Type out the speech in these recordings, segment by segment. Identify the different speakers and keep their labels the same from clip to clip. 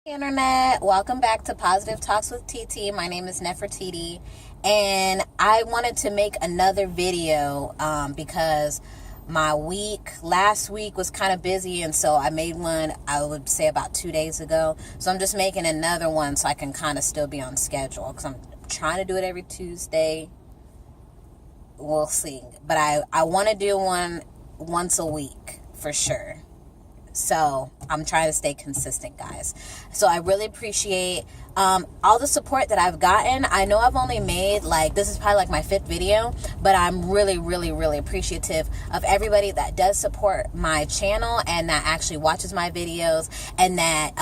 Speaker 1: Internet, welcome back to Positive Talks with TT. My name is Nefertiti, and I wanted to make another video because my last week was kind of busy, and so I made one, I would say about 2 days ago. So I'm just making another one so I can kind of still be on schedule, because I'm trying to do it every Tuesday. We'll see, but I want to do one once a week for sure. So I'm trying to stay consistent, guys. So I really appreciate all the support that I've gotten. I know I've only made this is probably my 5th video, but I'm really, really, really appreciative of everybody that does support my channel and that actually watches my videos and that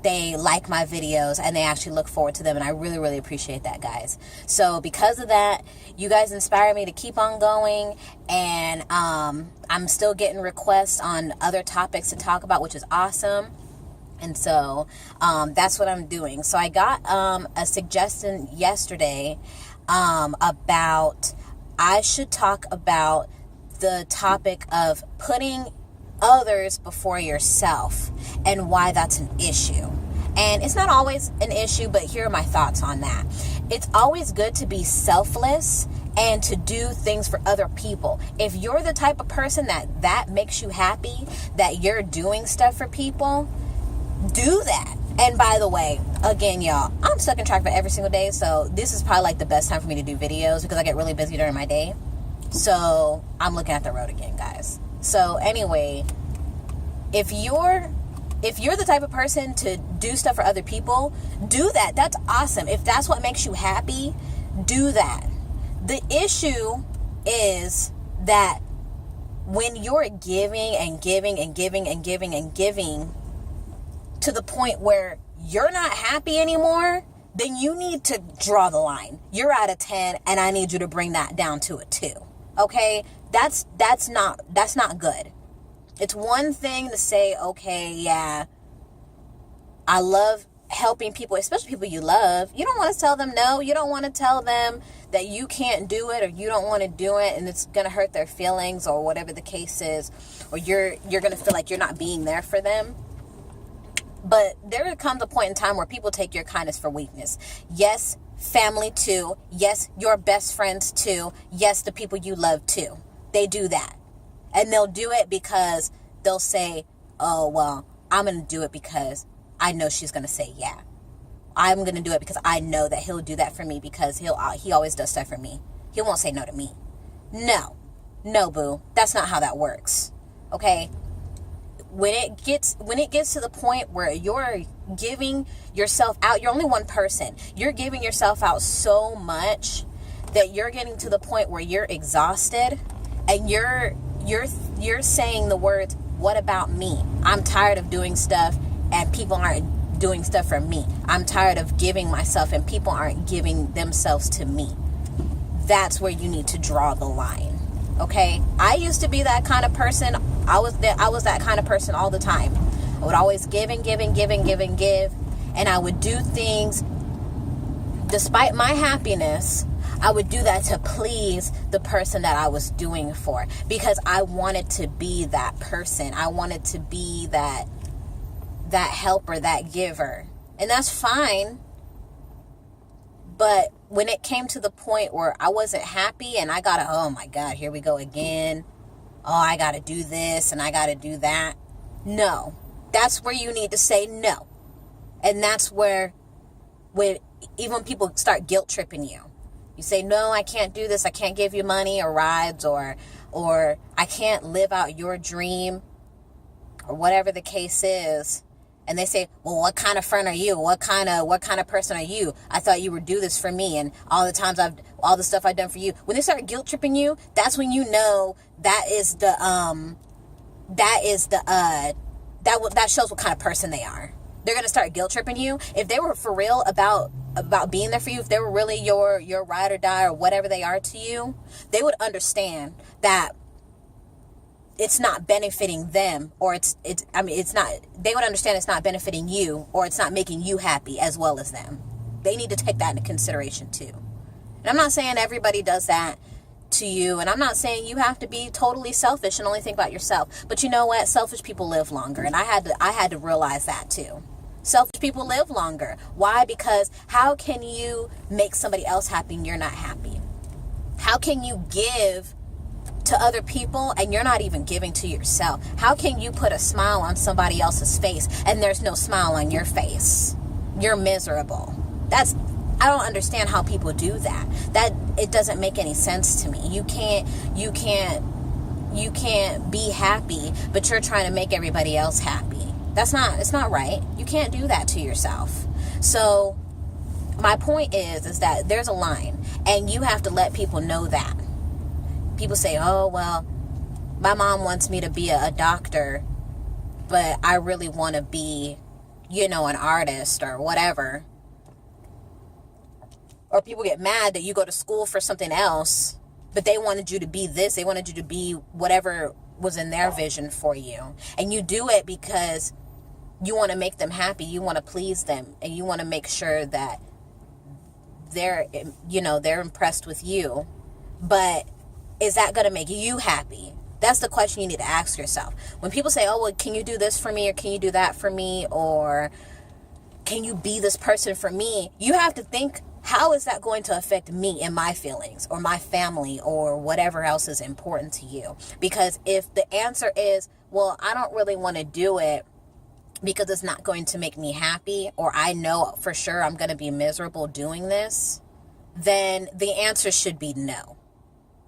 Speaker 1: they like my videos and they actually look forward to them. And I really, really appreciate that, guys. So because of that, you guys inspire me to keep on going, and I'm still getting requests on other topics to talk about, which is awesome. And so that's what I'm doing. So I got a suggestion yesterday about I should talk about the topic of putting others before yourself and why that's an issue. And it's not always an issue, but here are my thoughts on that. It's always good to be selfless and to do things for other people. If you're the type of person that makes you happy, that you're doing stuff for people, do that. And by the way, again, y'all, I'm stuck in traffic every single day, so this is probably the best time for me to do videos because I get really busy during my day. So I'm looking at the road again, guys. So anyway, if you're the type of person to do stuff for other people, do that. That's awesome. If that's what makes you happy, do that. The issue is that when you're giving and giving and giving and giving and giving to the point where you're not happy anymore, then you need to draw the line. You're at a 10 and I need you to bring that down to a 2. Okay? That's not good. It's one thing to say, okay, yeah, I love helping people, especially people you love. You don't want to tell them no. You don't want to tell them that you can't do it or you don't want to do it and it's going to hurt their feelings or whatever the case is, or you're going to feel like you're not being there for them. But there comes a point in time where people take your kindness for weakness. Yes, family too. Yes, your best friends too. Yes, the people you love too. They do that. And they'll do it because they'll say, oh, well, I'm going to do it because I know she's going to say yeah. I'm going to do it because I know that he'll do that for me because he always does stuff for me. He won't say no to me. No, boo. That's not how that works. Okay? When it gets to the point where you're giving yourself out, you're only one person. You're giving yourself out so much that you're getting to the point where you're exhausted and you're saying the words, what about me? I'm tired of doing stuff and people aren't doing stuff for me. I'm tired of giving myself and people aren't giving themselves to me. That's where you need to draw the line. Okay? I used to be that kind of person. I was that kind of person all the time. I would always give and give and give and give and give. And I would do things despite my happiness. I would do that to please the person that I was doing for, because I wanted to be that person. I wanted to be that helper, that giver. And that's fine. But when it came to the point where I wasn't happy and I gotta, oh my God, here we go again. Oh, I gotta do this and I gotta do that. No. That's where you need to say no. And that's where even people start guilt tripping you. You say, no, I can't do this. I can't give you money or rides or I can't live out your dream or whatever the case is. And they say, well, what kind of friend are you? What kind of person are you? I thought you would do this for me. And all the stuff I've done for you. When they start guilt tripping you, that's when you know that shows what kind of person they are. They're going to start guilt tripping you. If they were for real about being there for you, if they were really your ride or die or whatever they are to you, they would understand that it's not benefiting them, or they would understand it's not benefiting you, or it's not making you happy as well as them. They need to take that into consideration too. And I'm not saying everybody does that to you, and I'm not saying you have to be totally selfish and only think about yourself. But you know what? Selfish people live longer, and I had to realize that too. Selfish people live longer. Why? Because how can you make somebody else happy and you're not happy? How can you give to other people and you're not even giving to yourself? How can you put a smile on somebody else's face and there's no smile on your face? You're miserable. I don't understand how people do that. It doesn't make any sense to me. You can't be happy, but you're trying to make everybody else happy. It's not right. You can't do that to yourself. So my point is that there's a line, and you have to let people know that. People say, oh, well, my mom wants me to be a doctor, but I really want to be, an artist or whatever. Or people get mad that you go to school for something else, but they wanted you to be this. They wanted you to be whatever was in their vision for you. And you do it because you want to make them happy. You want to please them. And you want to make sure that they're impressed with you. But is that going to make you happy? That's the question you need to ask yourself. When people say, oh, well, can you do this for me? Or can you do that for me? Or can you be this person for me? You have to think, how is that going to affect me and my feelings or my family or whatever else is important to you? Because if the answer is, well, I don't really want to do it because it's not going to make me happy, or I know for sure I'm going to be miserable doing this, then the answer should be no.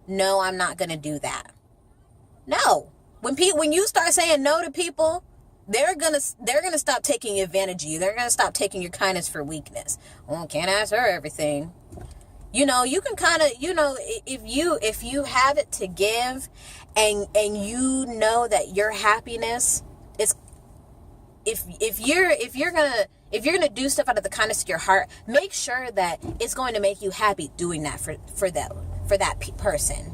Speaker 1: No, I'm not going to do that. No. When you start saying no to people, they're gonna stop taking advantage of you. They're gonna stop taking your kindness for weakness. Oh, can't ask her everything. You can kind of, if you have it to give, and you know that your happiness is, if you're gonna do stuff out of the kindness of your heart, make sure that it's going to make you happy doing that for that person.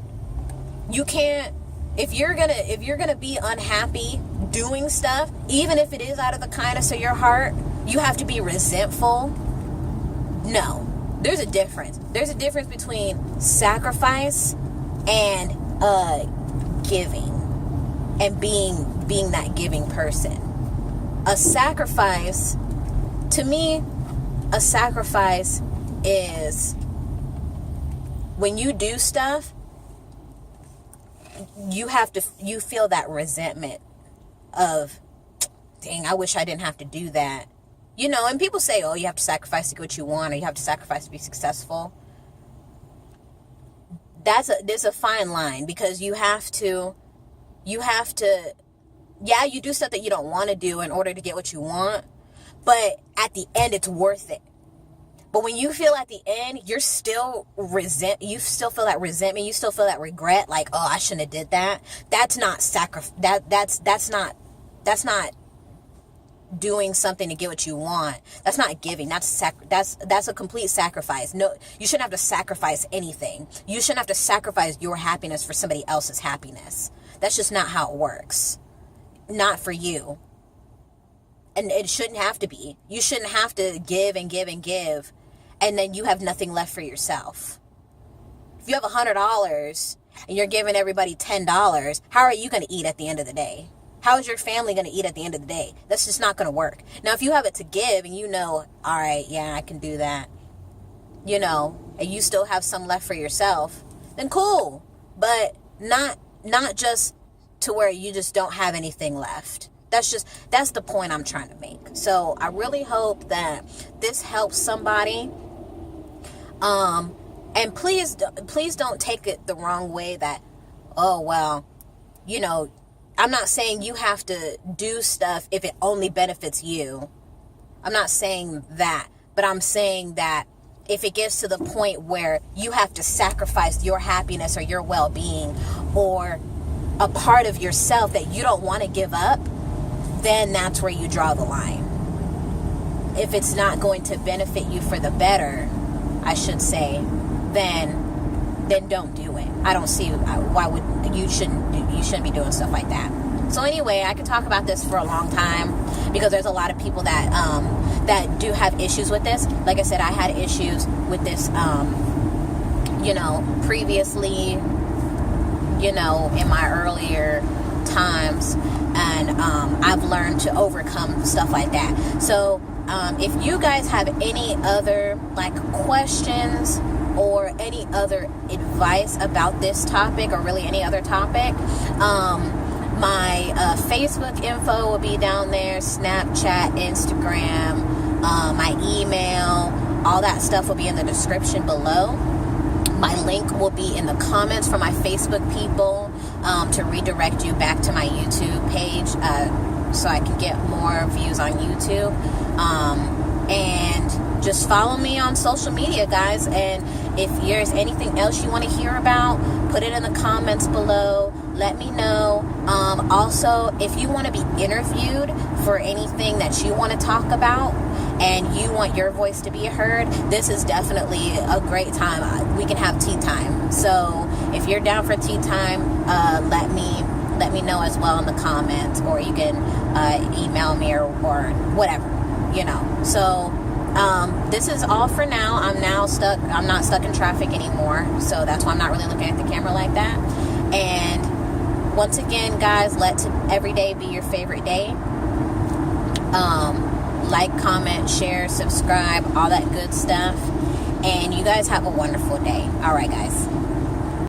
Speaker 1: You can't. If you're gonna be unhappy doing stuff, even if it is out of the kindness of your heart, you have to be resentful. No, there's a difference. There's a difference between sacrifice and giving, and being that giving person. A sacrifice, to me, is when you do stuff, you feel that resentment of, dang, I wish I didn't have to do that. And people say, oh, you have to sacrifice to get what you want, or you have to sacrifice to be successful. There's a fine line, because you have to, yeah, you do stuff that you don't want to do in order to get what you want, but at the end, it's worth it. But when you feel at the end, you still feel that resentment, you still feel that regret, like, oh, I shouldn't have did that. That's not that's not doing something to get what you want. That's not giving. That's a complete sacrifice. No, you shouldn't have to sacrifice anything. You shouldn't have to sacrifice your happiness for somebody else's happiness. That's just not how it works. Not for you. And it shouldn't have to be. You shouldn't have to give and give and give, and then you have nothing left for yourself. If you have $100 and you're giving everybody $10, how are you going to eat at the end of the day? How is your family going to eat at the end of the day? That's just not going to work. Now, if you have it to give and all right, yeah, I can do that, and you still have some left for yourself, then cool. But not just to where you just don't have anything left. That's the point I'm trying to make. So I really hope that this helps somebody. And please don't take it the wrong way that, oh, well, I'm not saying you have to do stuff if it only benefits you. I'm not saying that, but I'm saying that if it gets to the point where you have to sacrifice your happiness or your well-being or a part of yourself that you don't want to give up, then that's where you draw the line. If it's not going to benefit you for the better, I should say, then don't do it. I don't see why you shouldn't be doing stuff like that. So anyway, I could talk about this for a long time, because there's a lot of people that do have issues with this. Like I said, I had issues with this, previously, in my earlier times, and I've learned to overcome stuff like that. So if you guys have any other like questions or any other advice about this topic, or really any other topic, my Facebook info will be down there, Snapchat, Instagram, my email, all that stuff will be in the description below. My link will be in the comments for my Facebook people, to redirect you back to my YouTube page, so I can get more views on YouTube. And just follow me on social media, guys. And if there's anything else you want to hear about, put it in the comments below. Let me know. Also, if you want to be interviewed for anything that you want to talk about and you want your voice to be heard, this is definitely a great time. We can have tea time. So if you're down for tea time, let me know as well in the comments, or you can email me or whatever, you know. So this is all for now. I'm not stuck in traffic anymore, so that's why I'm not really looking at the camera like that. And once again, guys, let every day be your favorite day. Like, comment, share, subscribe, all that good stuff. And you guys have a wonderful day. All right, guys.